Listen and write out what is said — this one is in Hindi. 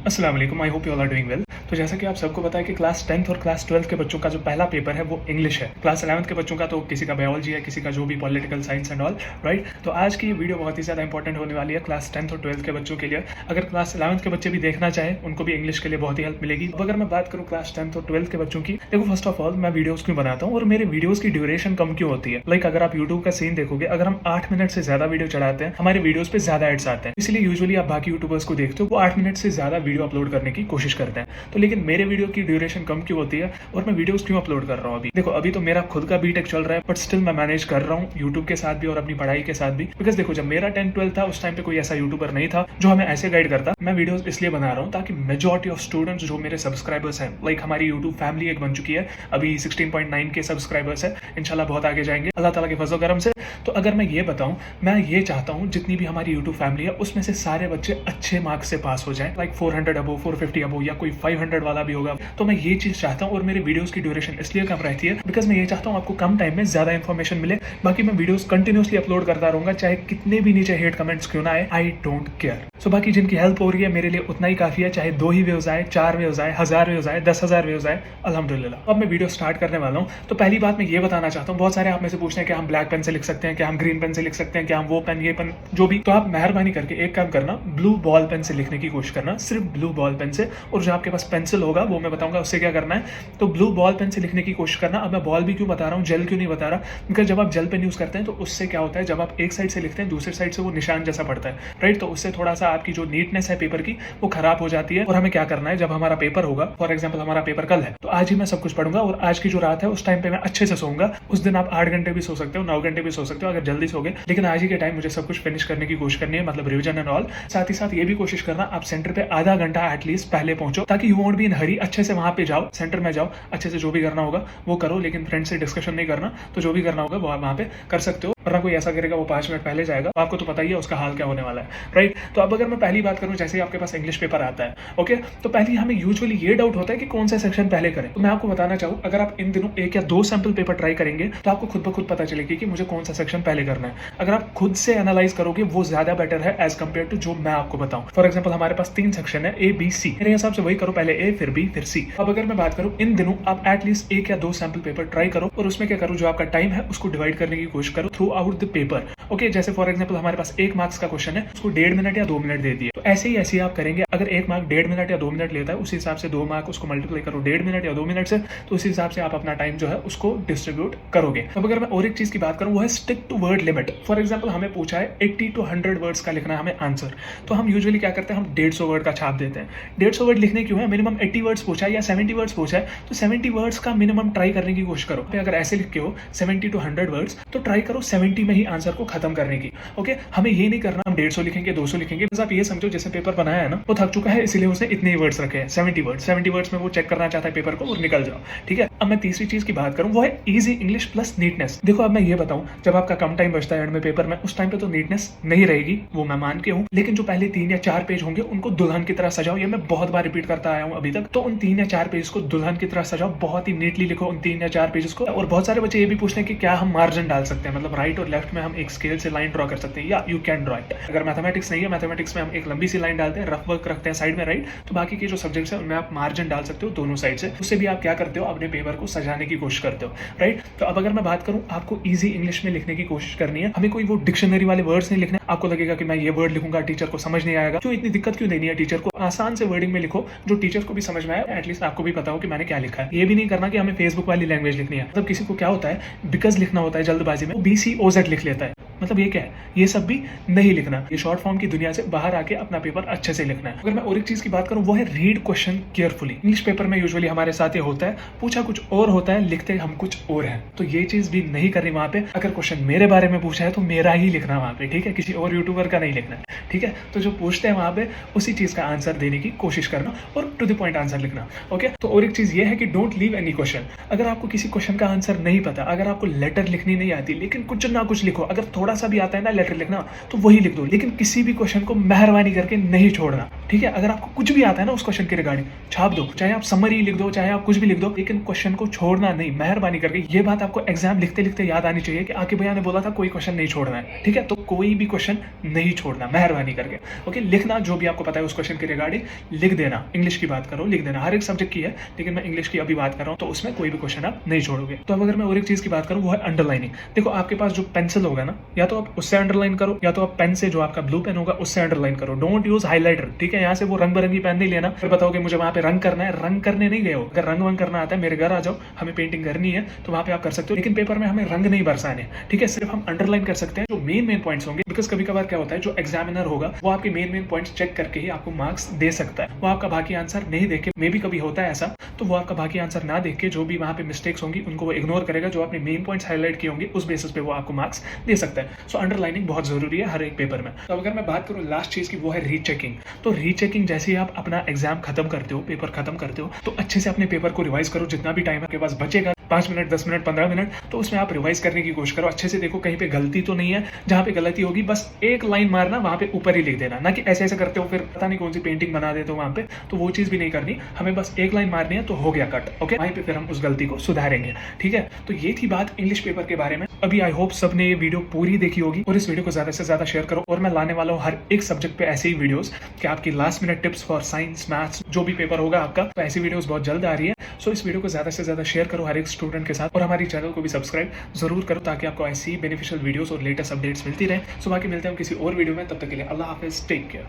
अस्सलाम वालेकुम, I hope you all are doing well. तो जैसा कि आप सबको पता है कि क्लास 10th और क्लास 12th के बच्चों का जो पहला पेपर है वो इंग्लिश है। क्लास 11th के बच्चों का तो किसी का बायोलॉजी है, किसी का जो भी political science and all, right. तो आज की वीडियो बहुत ही ज़्यादा इंपॉर्टेंट होने वाली है क्लास 10th और 12th के बच्चों के लिए। अगर क्लास 11th के बच्चे भी देखना चाहें, उनको भी इंग्लिश के लिए बहुत ही हेल्प मिलेगी। अब अगर मैं बात करूँ क्लास 10th और 12th के बच्चों की, देखो फर्स्ट ऑफ ऑल मैं वीडियोज़ क्यों बनाता हूँ और मेरे वीडियोज़ की ड्यूरेशन कम क्यों होती है। लाइक अगर आप यूट्यूब का सीन देखोगे, अगर हम 8 मिनट से ज़्यादा वीडियो चढ़ाते हैं, हमारे वीडियोज़ पे ज़्यादा एड्स आते हैं। इसलिए यूजुअली आप बाकी यूट्यूबर्स को देखते हो वो 8 मिनट से ज़्यादा वीडियो अपलोड करने की कोशिश करते हैं। तो लेकिन मेरे वीडियो की ड्यूरेशन कम क्यों होती है और मैं वीडियोस क्यों अपलोड कर रहा हूँ अभी। देखो अभी तो मेरा खुद का बीटेक चल रहा है, बट स्टिल मैं मैनेज कर रहा हूँ यूट्यूब के साथ भी और अपनी पढ़ाई के साथ भी। बिकॉज देखो जब मेरा 10th-12th था उस टाइम पे कोई ऐसा यूट्यूबर नहीं था जो हमें ऐसे गाइड करता। मैं वीडियोस इसलिए बना रहा हूँ ताकि मेजॉरिटी ऑफ स्टूडेंट्स जो मेरे सब्सक्राइबर्स हैं, लाइक हमारी यूट्यूब फैमिली एक बन चुकी है, अभी 16.9 के सब्सक्राइबर्स है, इंशाल्लाह बहुत आगे जाएंगे अल्लाह ताला के फजल करम से। तो अगर मैं ये बताऊं, मैं ये चाहता हूं जितनी भी हमारी यूट्यूब फैमिली है उसमें से सारे बच्चे अच्छे मार्क्स से पास हो जाएं, लाइक 400 अबो, 450 अबो या कोई 500 वाला भी होगा। तो मैं ये चीज चाहता हूं और मेरे वीडियोस की ड्यूरेशन इसलिए कम रहती है बिकॉज मैं ये चाहता हूं आपको कम टाइम में ज्यादा इन्फॉर्मेशन मिले। बाकी मैं वीडियोस कंटिन्यूसली अपलोड करता रहूंगा, चाहे कितने भी नीचे हेट कमेंट्स क्यों ना आए, आई डोंट केयर। सो बाकी जिनकी हेल्प हो रही है मेरे लिए उतना ही काफी है, चाहे 2 ही व्यूज आए, 4 व्यूज आए, 1000 व्यूज आए, 10,000 व्यूज आए, अल्हम्दुलिल्लाह। अब मैं वीडियो स्टार्ट करने वाला हूँ। तो पहली बात मैं ये बताना चाहता हूँ, बहुत सारे आप में से पूछते हैं कि हम ब्लैक पेन से लिख सकते हैं, क्या हम ग्रीन पेन से लिख सकते हैं, क्या हम वो पेन ये पेन जो भी। तो आप मेहरबानी करके एक काम करना, ब्लू बॉल पेन से लिखने की कोशिश करना, सिर्फ ब्लू बॉल पेन से। और जो आपके पास पेंसिल होगा वो मैं बताऊंगा उससे क्या करना है। तो ब्लू बॉल पेन से लिखने की कोशिश करना। अब मैं बॉल भी क्यों बता रहा हूँ, जेल क्यों नहीं बता रहा, बिकॉज जब आप जेल पेन यूज करते हैं तो उससे क्या होता है, जब आप एक साइड से लिखते हैं दूसरी साइड से वो निशान जैसा पड़ता है, राइट। तो उससे थोड़ा सा आपकी जो नीटनेस है पेपर की वो खराब हो जाती है। और हमें क्या करना है, जब हमारा पेपर होगा, फॉर एग्जाम्पल हमारा पेपर कल है, तो आज ही मैं सब कुछ पढ़ूंगा और आज की जो रात है उस टाइम पे मैं अच्छे से सोऊंगा। उस दिन आप 8 घंटे भी सो सकते हो, 9 घंटे भी सो सकते हो अगर जल्दी सोगे, लेकिन आज ही के टाइम मुझे सब कुछ फिनिश करने की कोशिश करनी है, मतलब रिविजन एंड ऑल। साथ ही साथ ये भी कोशिश करना आप सेंटर पे आधा घंटा एटलीस्ट पहले पहुंचो, ताकि यू वोंट बी इन हरी। अच्छे से वहां पे जाओ, सेंटर में जाओ, अच्छे से जो भी करना होगा वो करो, लेकिन फ्रेंड से डिस्कशन नहीं करना। तो जो भी करना होगा वो आप वहां पे कर सकते हो, वरना कोई ऐसा करेगा वो 5 मिनट पहले जाएगा, आपको तो पता ही है उसका हाल क्या होने वाला है, राइट। तो अब अगर मैं पहली बात करूं, जैसे आपके पास इंग्लिश पेपर आता है, ओके, तो पहले हमें यूजुअली ये डाउट होता है कि कौन सा सेक्शन पहले करें। तो मैं आपको बताना चाहूँ, अगर आप इन दिनों 1 या 2 सैंपल पेपर ट्राई करेंगे तो आपको खुद ब खुद पता चलेगी कि मुझे कौन सा सेक्शन पहले करना है। अगर आप खुद से एनालाइज करोगे वो ज्यादा बेटर है एज कम्पेयर टू जो मैं आपको बताऊं। फॉर एग्जाम्पल हमारे पास 3 सेक्शन है, A B C, मेरे हिसाब से वही करो, पहले A फिर B फिर C। अब अगर मैं बात करूं, इन दिनों आप एटलीस्ट 1 या 2 सैंपल पेपर ट्राई करो और उसमें क्या करो, जो आपका टाइम है उसको डिवाइड करने की कोशिश करो through out the paper, okay. जैसे फॉर एग्जाम्पल हमारे पास 1 मार्क्स का क्वेश्चन है, उसको 1.5 मिनट या 2 मिनट दे दिए, तो ऐसे ही आप करेंगे। अगर 1 मार्क 1.5 मिनट या 2 मिनट लेता है, उस हिसाब से 2 मार्क उसको मल्टीप्लाई करो 1.5 मिनट या 2 मिनट से, तो उस हिसाब से आप अपना टाइम जो है उसको डिस्ट्रीब्यूट करोगे। अब अगर मैं और एक चीज की बात करूं, वो है stick to word limit. For example हमें पूछा है 80 to 100 वर्ड्स का लिखना है हमें आंसर, तो हम यूजुअली क्या करते हैं, हम 150 वर्ड का छाप देते हैं। 150 वर्ड लिखने क्यों है, मिनिमम 80 वर्ड्स पूछा है या 70 वर्ड्स पूछा है, तो 70 वर्ड्स का मिनिमम ट्राई करने की कोशिश करो। अगर ऐसे लिख के हो 70 to 100 वर्ड्स, तो ट्राई करो 70 में ही आंसर को खत्म करने की, ओके। हमें ये नहीं करना हम 150 लिखेंगे 200 लिखेंगे, बस आप ये समझो जैसे पेपर बनाया है ना, वो थक चुका है इसलिए उसने इतने ही वर्ड्स रखे हैं, 70 वर्ड्स में वो चेक करना चाहता है पेपर को और निकल जाओ, ठीक है। अब मैं तीसरी चीज की बात करूं, वो है इजी इंग्लिश प्लस नीटनेस। देखो अब मैं ये बताऊं, जब आपका कम टाइम बचता है एंड में पेपर में, उस टाइम पे तो नीटनेस नहीं रहेगी, वो मैं मान के हूं, लेकिन जो पहले 3 या 4 पेज होंगे उनको दुल्हन की तरह सजाओ। ये मैं बहुत बार रिपीट करता आया हूं अभी तक। तो उन 3 या 4 पेज को दुल्हन की तरह सजाओ, बहुत ही नीटली लिखो उन 3 या 4 पेजेस को। और बहुत सारे बच्चे ये भी पूछते हैं कि क्या हम मार्जिन डाल सकते हैं, मतलब राइट और लेफ्ट में हम एक स्केल से लाइन ड्रॉ कर सकते हैं, या यू कैन ड्रॉ इट। अगर मैथमेटिक्स नहीं है, मैथमेटिक्स में हम एक लंबी सी लाइन डालते हैं, रफ वर्क रखते हैं साइड में, राइट। तो बाकी के जो सब्जेक्ट्स हैं उनमें आप मार्जिन डाल सकते हो दोनों साइड से, उससे भी आप क्या करते हो, अपने पेपर को सजाने की कोशिश करते हो, राइट। तो अब अगर मैं बात करूं, आपको इजी इंग्लिश में लिखने की कोशिश करनी है, हमें कोई वो डिक्शनरी वाले वर्ड्स नहीं लिखने। आपको लगेगा कि मैं ये वर्ड लिखूंगा टीचर को समझ नहीं आएगा, क्यों इतनी दिक्कत क्यों देनी है टीचर को, आसान से वर्डिंग में लिखो जो टीचर को भी समझ में आए, एटलीस्ट आपको भी पता हो कि मैंने क्या लिखा है। ये भी नहीं करना कि हमें फेसबुक वाली लैंग्वेज लिखनी है, मतलब किसी को क्या होता है, बिकॉज लिखना होता है जल्दबाजी में, BCOZ लिख लेता है, मतलब ये क्या है, ये सब भी नहीं लिखना। ये शॉर्ट फॉर्म की दुनिया से बाहर आके अपना पेपर अच्छे से लिखना है। अगर मैं और एक चीज की बात करूं, वो है read question carefully. English paper में यूजुअली हमारे साथ ये होता है, पूछा कुछ और होता है, लिखते हम कुछ और हैं, तो ये चीज भी नहीं करनी वहां पे। अगर क्वेश्चन मेरे बारे में पूछा है तो मेरा ही लिखना वहां पे, ठीक है, किसी और यूट्यूबर का नहीं लिखना, ठीक है। तो जो पूछते हैं वहां पे उसी चीज का आंसर देने की कोशिश करना और टू द पॉइंट आंसर लिखना, ओके। तो और एक चीज ये है कि डोंट लीव एनी क्वेश्चन। अगर आपको किसी क्वेश्चन का आंसर नहीं पता, अगर आपको लेटर लिखनी नहीं आती, लेकिन कुछ ना कुछ लिखो। अगर थोड़ा थोड़ा सा भी आता है ना लेटर लिखना तो वही लिख दो, लेकिन किसी भी क्वेश्चन को मेहरबानी करके नहीं छोड़ना, ठीक है। अगर आपको कुछ भी आता है ना उस क्वेश्चन के रिगार्डिंग छाप दो, चाहे आप समरी लिख दो, चाहे आप कुछ भी लिख दो, लेकिन क्वेश्चन को छोड़ना नहीं, मेहरबानी करके। ये बात आपको एग्जाम लिखते लिखते याद आनी चाहिए कि आके भैया ने बोला था कोई क्वेश्चन नहीं छोड़ना है, ठीक है। तो कोई भी क्वेश्चन नहीं छोड़ना, मेहरबानी करके। ओके, लिखना जो भी आपको पता है उस क्वेश्चन के रिगार्डिंग लिख देना। इंग्लिश की बात करो, लिख देना। हर एक सब्जेक्ट की है, लेकिन मैं इंग्लिश की अभी बात कर रहा हूँ, तो उसमें कोई भी क्वेश्चन आप नहीं छोड़ोगे। तो अब अगर मैं और एक चीज की बात करूँ, वो है अंडरलाइनिंग। देखो, आपके पास जो पेंसिल होगा ना, या तो आप उससे अंडरलाइन करो, या तो आप पेन से, जो आपका ब्लू पेन होगा उससे अंडरलाइन करो। डोंट यूज हाईलाइटर, ठीक है। यहाँ से वो रंग बिरंगी पेन नहीं लेना, फिर बताओगे मुझे वहां पे रंग करना है। रंग करने नहीं गए हो, अगर रंग वंग करना आता है मेरे घर आ जाओ, हमें पेंटिंग करनी है तो वहां पे आप कर सकते हो, लेकिन पेपर में हमें रंग नहीं बरसाने, ठीक है। सिर्फ हम अंडरलाइन कर सकते हैं जो मेन पॉइंट्स होंगे, बिकॉज कभी कभार क्या होता है, जो एग्जामिनर होगा वो आपके मेन पॉइंट्स चेक करके ही आपको मार्क्स दे सकता है। वो आपका बाकी आंसर नहीं देख के, मे भी कभी होता है ऐसा, तो वो आपका बाकी आंसर ना देख के जो भी वहां पे मिस्टेक्स होंगी उनको वो इग्नोर करेगा, जो आपने मेन पॉइंट्स हाईलाइट किए होंगे उस बेसिस पे वो आपको मार्क्स दे सकता है। सो अंडरलाइनिंग बहुत जरूरी है हर एक पेपर में। तो अगर मैं बात करूँ लास्ट चीज की, वो है रीचेकिंग। तो रीचेकिंग जैसे ही आप अपना एग्जाम खत्म करते हो, पेपर खत्म करते हो, तो अच्छे से अपने पेपर को रिवाइज करो। जितना भी टाइम आपके पास बचेगा, 5 मिनट, 10 मिनट, 15 मिनट, तो उसमें आप रिवाइज करने की कोशिश करो। अच्छे से देखो कहीं पे गलती तो नहीं है, जहां पे गलती होगी बस एक लाइन मारना, वहां पे ऊपर ही लिख देना, ना कि ऐसे ऐसे करते हो फिर पता नहीं कौन सी पेंटिंग बना देते हो वहां पे, तो वो चीज भी नहीं करनी। हमें बस एक लाइन मारनी है तो हो गया कट, ओके। वहीं पे फिर हम उस गलती को सुधारेंगे, ठीक है। तो ये थी बात इंग्लिश पेपर के बारे में। अभी आई होप सबने ये वीडियो पूरी देखी होगी, और इस वीडियो को ज्यादा से ज्यादा शेयर करो। और मैं लाने वाला हूँ हर एक सब्जेक्ट पे ऐसे ही वीडियोस कि आपकी last minute tips for science, maths, जो भी पेपर होगा आपका, तो ऐसी वीडियोस बहुत जल्द आ रही है। सो इस वीडियो को ज्यादा से ज्यादा शेयर करो हर एक स्टूडेंट के साथ, और हमारी चैनल को भी सब्सक्राइब जरूर करो, ताकि आपको ऐसी बेनिफिशियल वीडियोस और लेटेस्ट अपडेट्स मिलती रहे। सो बाकी मिलते हैं किसी और वीडियो में, तब तक के लिए अल्लाह हाफिज, टेक केयर।